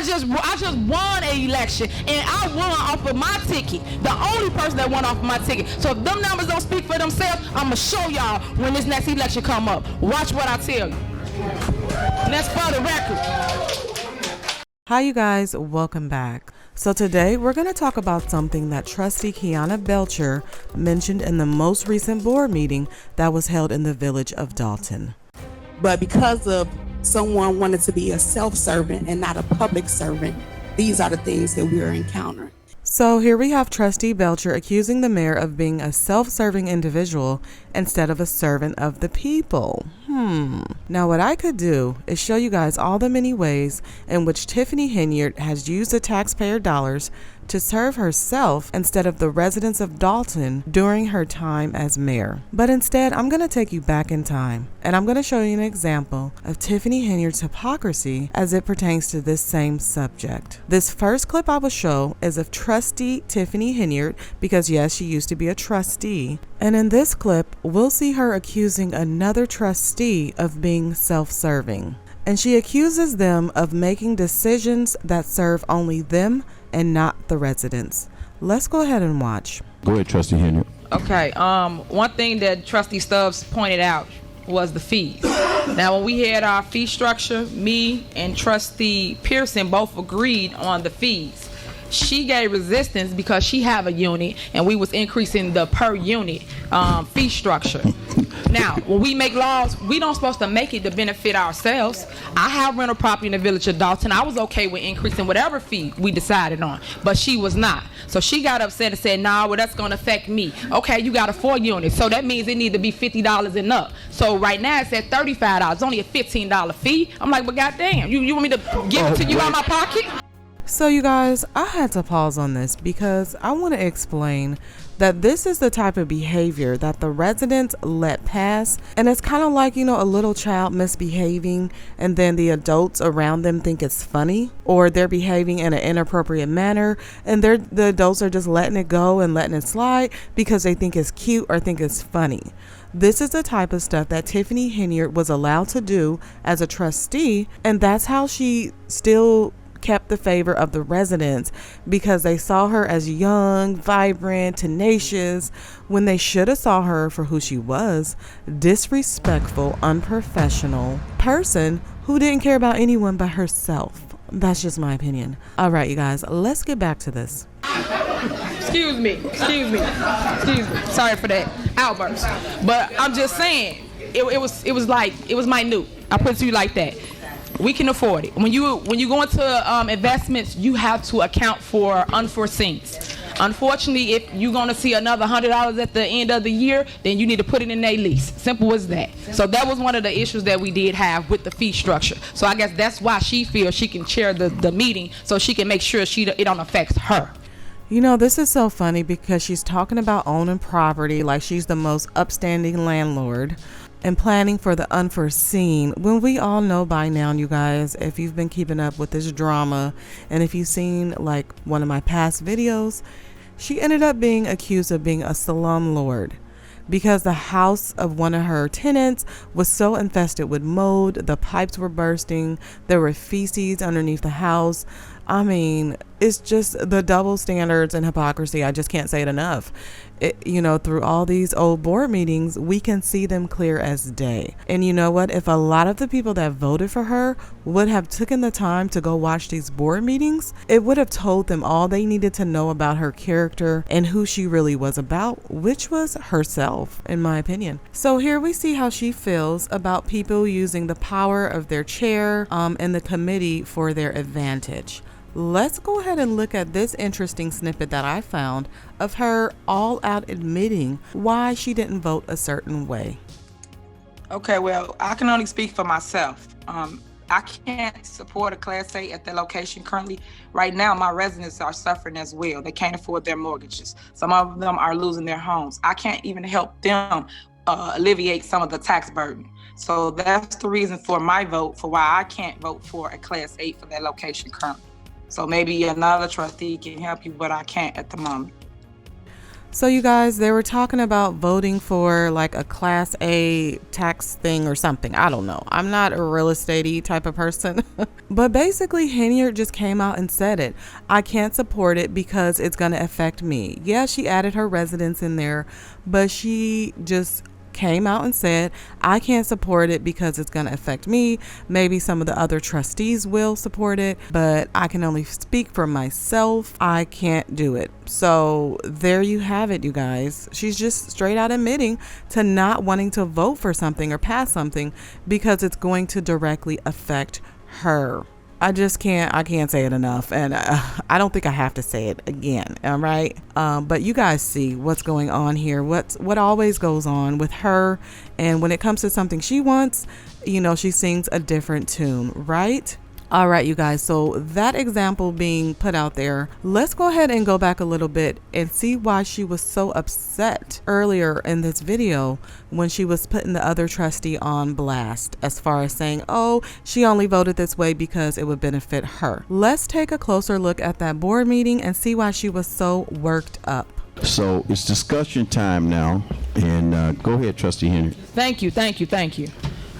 I just won an election, and I won off of my ticket. The only person that won off of my ticket. So if them numbers don't speak for themselves, I'm gonna show y'all when this next election come up. Watch what I tell you. And that's for the record. Hi you guys, welcome back. So today we're going to talk about something that Trustee Kiana Belcher mentioned in the most recent board meeting that was held in the village of Dolton. But because of someone wanted to be a self-servant and not a public servant, these are the things that we are encountering. So here we have Trustee Belcher accusing the mayor of being a self-serving individual instead of a servant of the people. Now what I could do is show you guys all the many ways in which Tiffany Henyard has used the taxpayer dollars to serve herself instead of the residents of Dolton during her time as mayor. But instead, I'm going to take you back in time, and I'm going to show you an example of Tiffany Henyard's hypocrisy as it pertains to this same subject. This first clip I will show is of Trustee Tiffany Henyard, because yes, she used to be a trustee. And in this clip, we'll see her accusing another trustee of being self-serving. And she accuses them of making decisions that serve only them and not the residents. Let's go ahead and watch. Go ahead, Trustee Henyard. Okay, one thing that Trustee Stubbs pointed out was the fees. Now, when we had our fee structure, me and Trustee Pearson both agreed on the fees. She gave resistance because she have a unit and we was increasing the per unit fee structure. Now, when we make laws, we don't supposed to make it to benefit ourselves. I have rental property in the village of Dolton. I was okay with increasing whatever fee we decided on, but she was not. So she got upset and said, nah, well, that's going to affect me. Okay, you got a 4 unit, so that means it need to be $50 and up. So right now it's at $35. It's only a $15 fee. I'm like, but goddamn, you want me to give it to you out of my pocket? So you guys, I had to pause on this because I want to explain that this is the type of behavior that the residents let pass, and it's kind of like, you know, a little child misbehaving and then the adults around them think it's funny, or they're behaving in an inappropriate manner and the adults are just letting it go and letting it slide because they think it's cute or think it's funny. This is the type of stuff that Tiffany Henyard was allowed to do as a trustee, and that's how she still kept the favor of the residents, because they saw her as young, vibrant, tenacious, when they should have saw her for who she was, disrespectful, unprofessional person who didn't care about anyone but herself. That's just my opinion. All right, you guys, let's get back to this. Excuse me. Sorry for that outburst. But I'm just saying, it was minute. I put it to you like that. We can afford it. When you go into investments, you have to account for unforeseens. Unfortunately, if you're going to see another $100 at the end of the year, then you need to put it in a lease. Simple as that. So that was one of the issues that we did have with the fee structure. So I guess that's why she feels she can chair the meeting, so she can make sure it don't affect her. You know, this is so funny because she's talking about owning property like she's the most upstanding landlord and planning for the unforeseen, when we all know by now, you guys, if you've been keeping up with this drama and if you've seen like one of my past videos, she ended up being accused of being a slumlord because the house of one of her tenants was so infested with mold, the pipes were bursting, there were feces underneath the house. I mean, it's just the double standards and hypocrisy. I just can't say it enough. Through all these old board meetings, we can see them clear as day. And you know what? If a lot of the people that voted for her would have taken the time to go watch these board meetings, it would have told them all they needed to know about her character and who she really was about, which was herself, in my opinion. So here we see how she feels about people using the power of their chair and the committee for their advantage. Let's go ahead and look at this interesting snippet that I found of her all out admitting why she didn't vote a certain way. Okay, well, I can only speak for myself. I can't support a Class A at the location currently. Right now, my residents are suffering as well. They can't afford their mortgages. Some of them are losing their homes. I can't even help them alleviate some of the tax burden. So that's the reason for my vote for why I can't vote for a Class 8 for that location currently. So maybe another trustee can help you, but I can't at the moment. So you guys, they were talking about voting for like a Class A tax thing or something. I don't know. I'm not a real estate-y type of person. But basically, Henyard just came out and said it. I can't support it because it's going to affect me. Yeah, she added her residence in there, but she just came out and said, I can't support it because it's going to affect me. Maybe some of the other trustees will support it, but I can only speak for myself. I can't do it. So there you have it, you guys. She's just straight out admitting to not wanting to vote for something or pass something because it's going to directly affect her. I can't say it enough, and I don't think I have to say it again. All right, but you guys see what's going on here. What always goes on with her, and when it comes to something she wants, she sings a different tune, right? All right, you guys, so that example being put out there, let's go ahead and go back a little bit and see why she was so upset earlier in this video when she was putting the other trustee on blast as far as saying, oh, she only voted this way because it would benefit her. Let's take a closer look at that board meeting and see why she was so worked up. So it's discussion time now, and go ahead, Trustee Henyard. Thank you.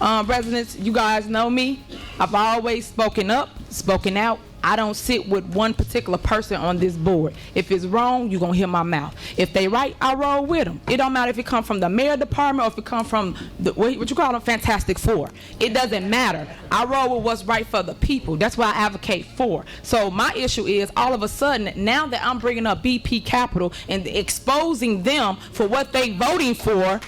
Residents, you guys know me. I've always spoken up, spoken out. I don't sit with one particular person on this board. If it's wrong, you're going to hear my mouth. If they right, I roll with them. It don't matter if it come from the mayor department or if it come from what you call them, Fantastic Four. It doesn't matter. I roll with what's right for the people. That's what I advocate for. So my issue is all of a sudden, now that I'm bringing up BP Capital and exposing them for what they voting for,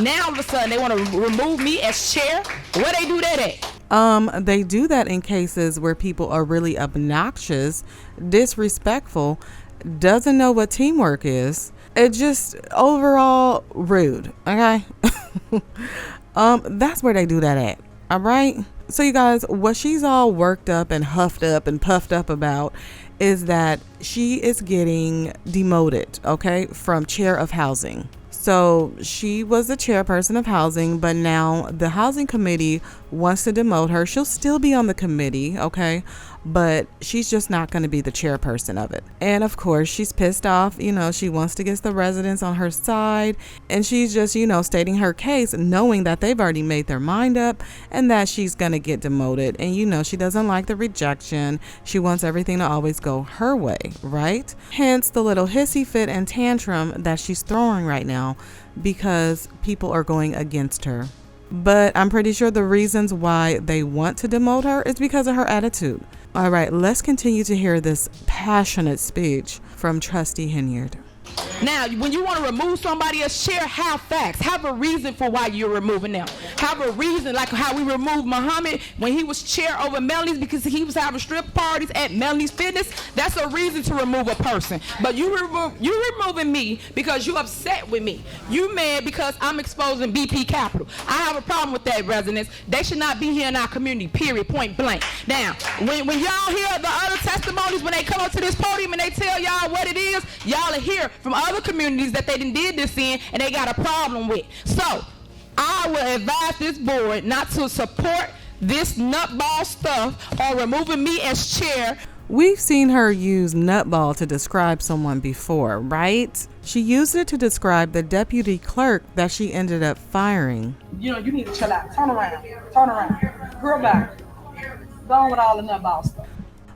now all of a sudden they want to remove me as chair. Where they do that at? They do that in cases where people are really obnoxious, disrespectful, doesn't know what teamwork is. It's just overall rude. Okay. That's where they do that at. All right. So you guys, what she's all worked up and huffed up and puffed up about is that she is getting demoted, okay, from chair of housing. So she was the chairperson of housing, but now the housing committee wants to demote her. She'll still be on the committee, okay, but she's just not going to be the chairperson of it. And of course, she's pissed off. She wants to get the residents on her side, and she's just, stating her case, knowing that they've already made their mind up and that she's going to get demoted. And she doesn't like the rejection. She wants everything to always go her way, right? Hence the little hissy fit and tantrum that she's throwing right now because people are going against her. But I'm pretty sure the reasons why they want to demote her is because of her attitude. All right, let's continue to hear this passionate speech from Trustee Henyard. Now, when you want to remove somebody as chair, have facts. Have a reason for why you're removing them. Have a reason, like how we removed Muhammad when he was chair over Melanie's because he was having strip parties at Melanie's Fitness. That's a reason to remove a person. But you removing me because you upset with me. You mad because I'm exposing BP Capital. I have a problem with that, residents. They should not be here in our community, period, point blank. Now, when y'all hear the other testimonies, when they come up to this podium and they tell y'all what it is, y'all are here from other communities that they done did this in and they got a problem with. So I will advise this board not to support this nutball stuff or removing me as chair. We've seen her use nutball to describe someone before, right? She used it to describe the deputy clerk that she ended up firing. You need to chill out. Turn around. Girl back. Go on with all the nutball stuff.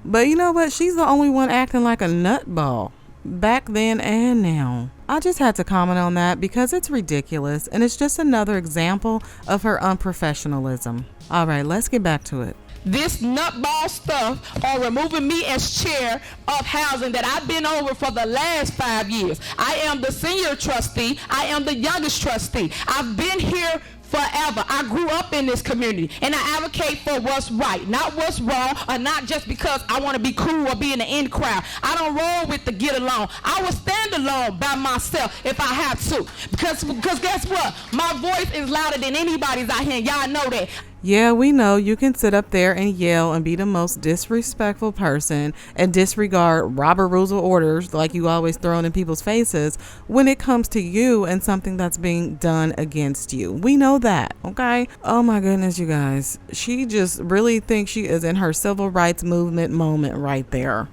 But you know what? She's the only one acting like a nutball. Back then and now. I just had to comment on that because it's ridiculous and it's just another example of her unprofessionalism. All right, let's get back to it. This nutball stuff or removing me as chair of housing that I've been over for the last 5 years. I am the senior trustee. I am the youngest trustee. I've been here forever. I grew up in this community and I advocate for what's right, not what's wrong, or not just because I want to be cool or be in the in crowd. I don't roll with the get along. I will stand alone by myself if I have to. Because guess what? My voice is louder than anybody's out here. Y'all know that. Yeah, we know you can sit up there and yell and be the most disrespectful person and disregard Robert Rules of Orders like you always throwing in people's faces when it comes to you and something that's being done against you. We know that, okay? Oh my goodness, you guys. She just really thinks she is in her civil rights movement moment right there.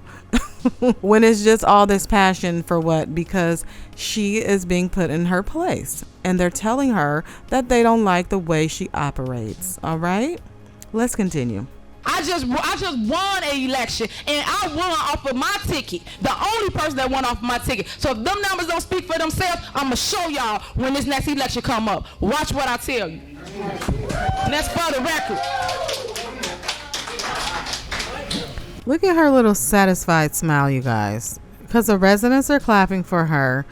when it's just all this passion for what? Because she is being put in her place and they're telling her that they don't like the way she operates. All right, let's continue. I just won an election, and I won off of my ticket. The only person that won off of my ticket. So if them numbers don't speak for themselves, I'm gonna show y'all when this next election come up. Watch what I tell you. And that's for the record. Look at her little satisfied smile, you guys, because the residents are clapping for her.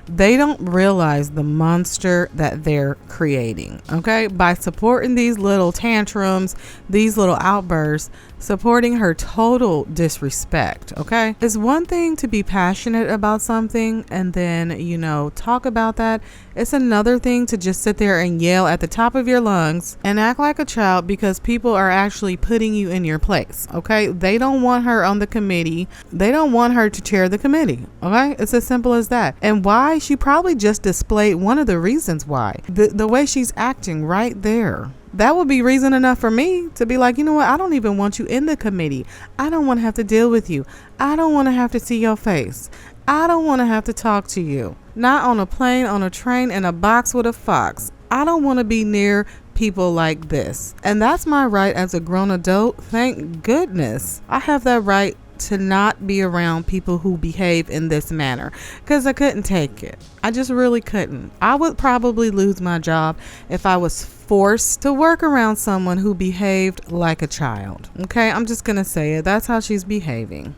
They don't realize the monster that they're creating, okay? By supporting these little tantrums, these little outbursts, supporting her total disrespect, okay? It's one thing to be passionate about something and then, talk about that. It's another thing to just sit there and yell at the top of your lungs and act like a child because people are actually putting you in your place, okay? They don't want her on the committee. They don't want her to chair the committee, okay? It's as simple as that. And why? She probably just displayed one of the reasons why. The way she's acting right there. That would be reason enough for me to be like, you know what? I don't even want you in the committee. I don't want to have to deal with you. I don't want to have to see your face. I don't want to have to talk to you. Not on a plane, on a train, in a box with a fox. I don't want to be near people like this. And that's my right as a grown adult. Thank goodness I have that right to not be around people who behave in this manner, because I couldn't take it. I just really couldn't. I would probably lose my job if I was forced to work around someone who behaved like a child. Okay, I'm just gonna say it. That's how she's behaving.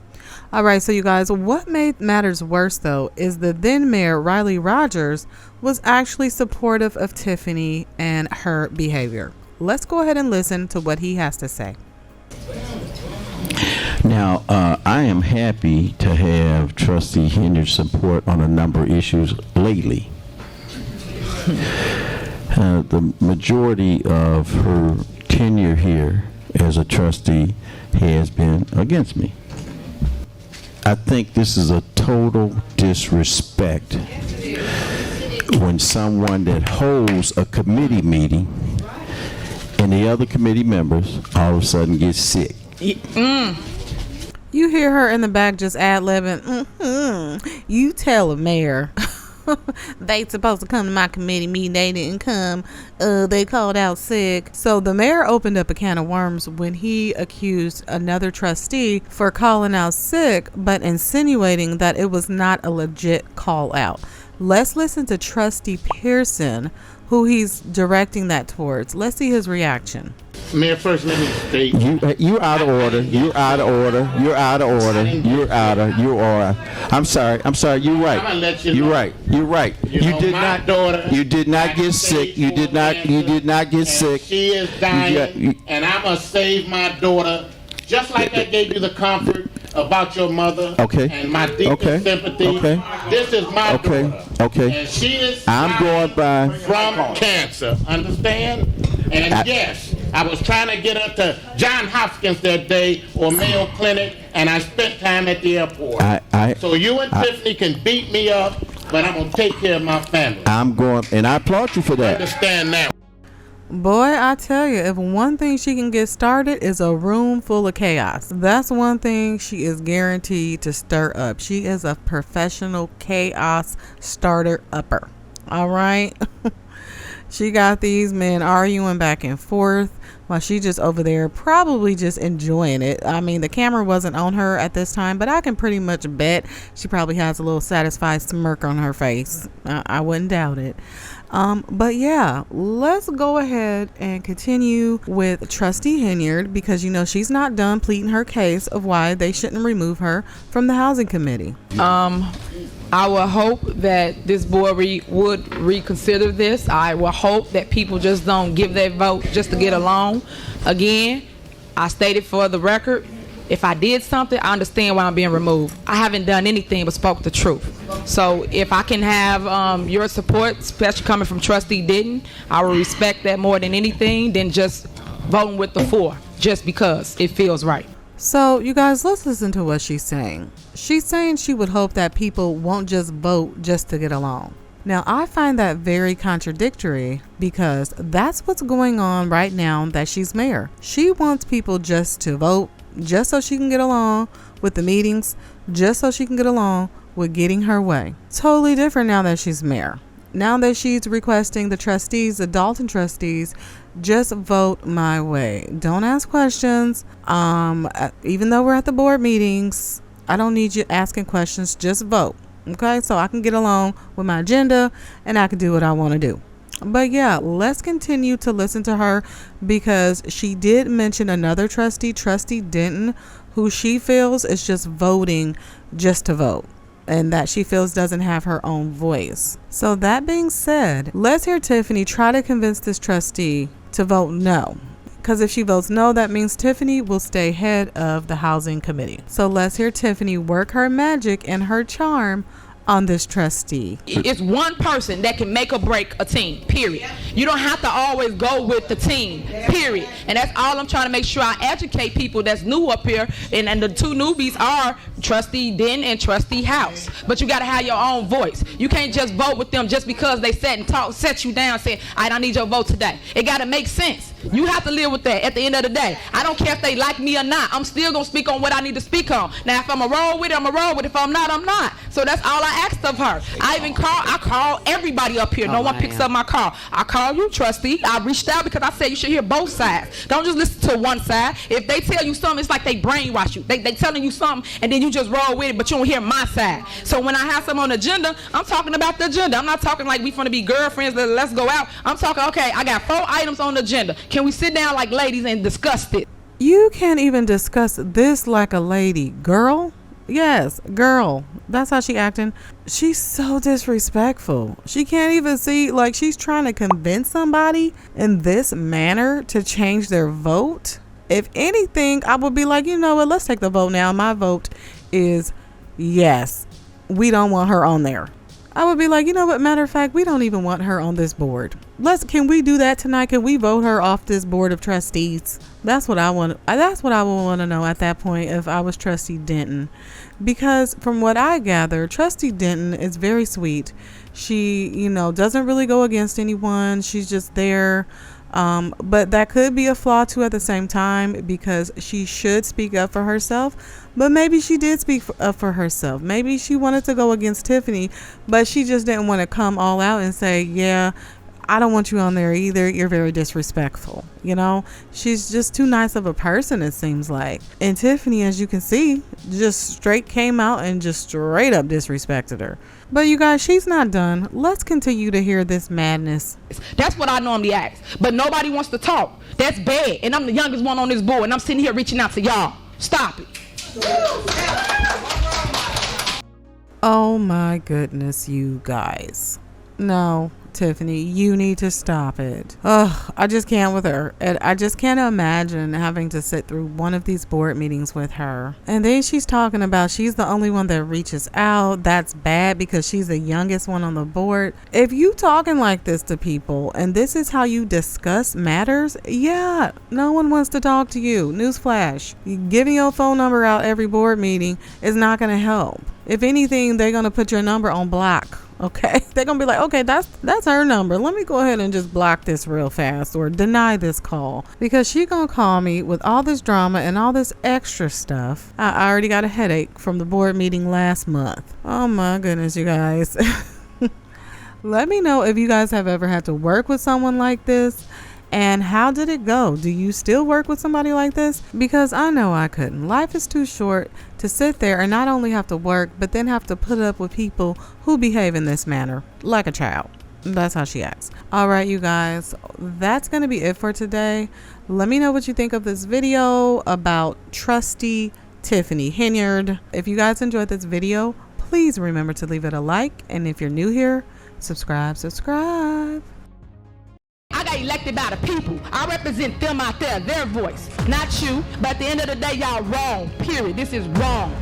All right, so you guys, what made matters worse though is the then mayor Riley Rogers was actually supportive of Tiffany and her behavior. Let's go ahead and listen to what he has to say. Now, I am happy to have Trustee Henyard's support on a number of issues lately. The majority of her tenure here as a trustee has been against me. I think this is a total disrespect when someone that holds a committee meeting and the other committee members all of a sudden get sick. You hear her in the back just ad-libbing. You tell a mayor. They supposed to come to my committee meeting. They didn't come. They called out sick. So the mayor opened up a can of worms when he accused another trustee for calling out sick, but insinuating that it was not a legit call out. Let's listen to Trustee Pearson, who he's directing that towards. Let's see his reaction. Mayor, first let me state You out of order. You're out of order. You're out of order. You're out of. You are. I'm sorry. You're right. I'm gonna let you You're know. right. You're right. You know, did my not. daughter, You did not get sick. You did not. You did not get and sick. She is dying, and I'm gonna save my daughter, just like I gave you the comfort about your mother. Okay. And my deepest sympathy. Okay. This is my daughter. Okay. And she is I'm going by. from cancer. Understand? And yes, I was trying to get her to John Hopkins that day or Mayo Clinic, and I spent time at the airport. So you and Tiffany can beat me up, but I'm going to take care of my family. I'm going, and I applaud you for that. Understand that. Boy, I tell you, if one thing she can get started is a room full of chaos. That's one thing she is guaranteed to stir up. She is a professional chaos starter-upper. All right? She got these men arguing back and forth while she just over there probably just enjoying it. I mean, the camera wasn't on her at this time, but I can pretty much bet she probably has a little satisfied smirk on her face. I wouldn't doubt it. But yeah, let's go ahead and continue with Trustee Henyard, because she's not done pleading her case of why they shouldn't remove her from the housing committee. I will hope that this board would reconsider this. I will hope that people just don't give their vote just to get along. Again, I stated for the record, if I did something, I understand why I'm being removed. I haven't done anything but spoke the truth. So if I can have your support, especially coming from Trustee Denton, I will respect that more than anything than just voting with the 4 just because it feels right. So you guys, let's listen to what she's saying. She's saying she would hope that people won't just vote just to get along. Now, I find that very contradictory, because that's what's going on right now that she's mayor. She wants people just to vote just so she can get along with the meetings just so she can get along with getting her way. Totally different now that she's mayor. Now that she's requesting the trustees, the Dolton trustees, just vote my way. Don't ask questions. Even though we're at the board meetings, I don't need you asking questions. Just vote. Okay, so I can get along with my agenda and I can do what I want to do. But yeah, let's continue to listen to her, because she did mention another trustee, Trustee Denton, who she feels is just voting just to vote, and that she feels doesn't have her own voice. So that being said, let's hear Tiffany try to convince this trustee to vote no. Because if she votes no, that means Tiffany will stay head of the housing committee. So let's hear Tiffany work her magic and her charm on this trustee. It's one person that can make or break a team, period. You don't have to always go with the team, period. And that's all I'm trying to make sure I educate people that's new up here. And the two newbies are Trustee Den and Trustee House. But you got to have your own voice. You can't just vote with them just because they sat and talk, set you down, say, I don't need your vote today. It got to make sense. You have to live with that at the end of the day. I don't care if they like me or not. I'm still going to speak on what I need to speak on. Now, if I'm a roll with it, I'm a roll with it. If I'm not, I'm not. So that's all I asked of her. I call everybody up here. No one picks up my call. I call you, trustee. I reached out because I said you should hear both sides. Don't just listen to one side. If they tell you something, it's like they brainwash you. They telling you something, and then you just roll with it, but you don't hear my side. So when I have something on the agenda, I'm talking about the agenda. I'm not talking like we finna be girlfriends, let's go out. I'm talking, okay, I got 4 items on the agenda. Can we sit down like ladies and discuss it? You can't even discuss this like a lady. Girl? Yes, girl. That's how she acting. She's so disrespectful. She can't even see, like, she's trying to convince somebody in this manner to change their vote. If anything, I would be like, you know what, let's take the vote now. My vote is yes. We don't want her on there. I would be like, you know what, matter of fact, we don't even want her on this board. Can we do that tonight? Can we vote her off this board of trustees? That's what I want. That's what I would want to know at that point if I was Trustee Denton. Because from what I gather, Trustee Denton is very sweet. She, doesn't really go against anyone. She's just there. But that could be a flaw too at the same time, because she should speak up for herself. But maybe she did speak up for herself. Maybe she wanted to go against Tiffany, but she just didn't want to come all out and say, yeah, I don't want you on there either. You're very disrespectful. She's just too nice of a person, it seems like. And Tiffany, as you can see, just straight came out and just straight up disrespected her. But you guys, she's not done. Let's continue to hear this madness. That's what I normally ask. But nobody wants to talk. That's bad. And I'm the youngest one on this board, and I'm sitting here reaching out to y'all. Stop it. Oh my goodness, you guys. No, Tiffany, you need to stop it. Ugh, I just can't with her. And I just can't imagine having to sit through one of these board meetings with her. And then she's talking about she's the only one that reaches out. That's bad because she's the youngest one on the board. If you talking like this to people and this is how you discuss matters, yeah, no one wants to talk to you. Newsflash. Giving your phone number out every board meeting is not going to help. If anything, they're going to put your number on block. Okay, they're gonna be like, okay, that's her number. Let me go ahead and just block this real fast or deny this call, because she gonna call me with all this drama and all this extra stuff. I already got a headache from the board meeting last month. Oh my goodness, you guys. Let me know if you guys have ever had to work with someone like this. And how did it go? Do you still work with somebody like this? Because I know I couldn't. Life is too short to sit there and not only have to work, but then have to put up with people who behave in this manner, like a child. That's how she acts. All right, you guys, that's going to be it for today. Let me know what you think of this video about Trustee Tiffany Henyard. If you guys enjoyed this video, please remember to leave it a like. And if you're new here, subscribe. I got elected by the people. I represent them out there, their voice, not you. But at the end of the day, y'all wrong, period. This is wrong.